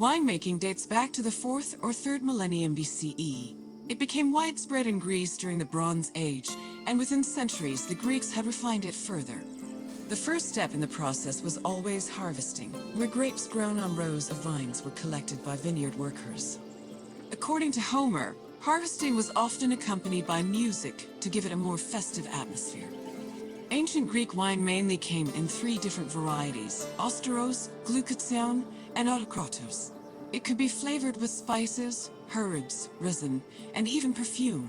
Winemaking dates back to the 4th or 3rd millennium BCE. It became widespread in Greece during the Bronze Age, and within centuries the Greeks had refined it further. The first step in the process was always harvesting, where grapes grown on rows of vines were collected by vineyard workers. According to Homer, harvesting was often accompanied by music to give it a more festive atmosphere. Ancient Greek wine mainly came in 3 different varieties: Osteros, Glutathione, and Autokratos. It could be flavored with spices, herbs, resin, and even perfume.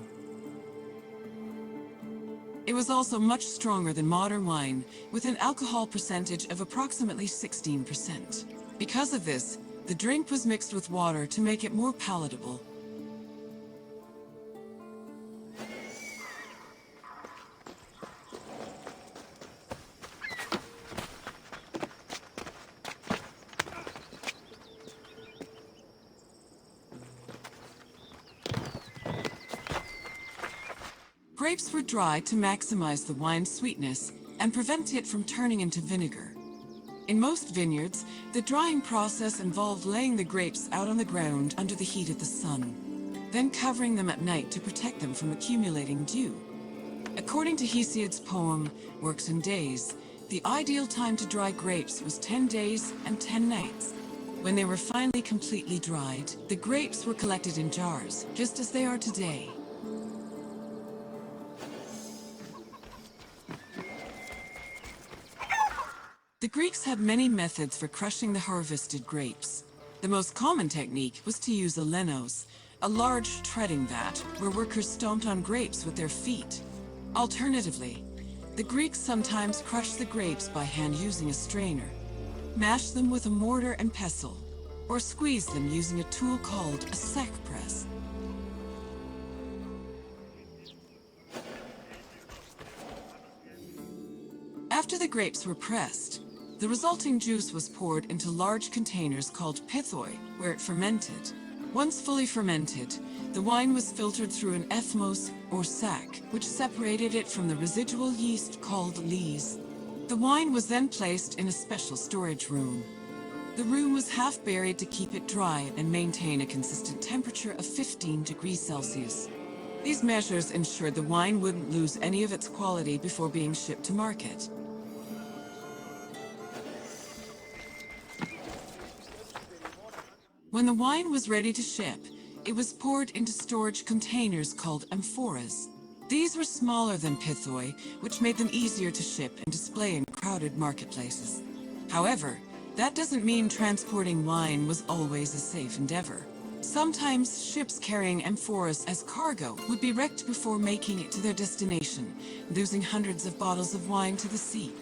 It was also much stronger than modern wine, with an alcohol percentage of approximately 16%. Because of this, the drink was mixed with water to make it more palatable. Grapes were dried to maximize the wine's sweetness and prevent it from turning into vinegar. In most vineyards, the drying process involved laying the grapes out on the ground under the heat of the sun, then covering them at night to protect them from accumulating dew. According to Hesiod's poem, Works and Days, the ideal time to dry grapes was 10 days and 10 nights. When they were finally completely dried, the grapes were collected in jars, just as they are today. The Greeks had many methods for crushing the harvested grapes. The most common technique was to use a lenos, a large treading vat where workers stomped on grapes with their feet. Alternatively, the Greeks sometimes crushed the grapes by hand using a strainer, mashed them with a mortar and pestle, or squeezed them using a tool called a sack press. After the grapes were pressed, the resulting juice was poured into large containers called pithoi, where it fermented. Once fully fermented, the wine was filtered through an ethmos, or sack, which separated it from the residual yeast called lees. The wine was then placed in a special storage room. The room was half buried to keep it dry and maintain a consistent temperature of 15 degrees Celsius. These measures ensured the wine wouldn't lose any of its quality before being shipped to market. When the wine was ready to ship, it was poured into storage containers called amphoras. These were smaller than pithoi, which made them easier to ship and display in crowded marketplaces. However, that doesn't mean transporting wine was always a safe endeavor. Sometimes ships carrying amphoras as cargo would be wrecked before making it to their destination, losing hundreds of bottles of wine to the sea.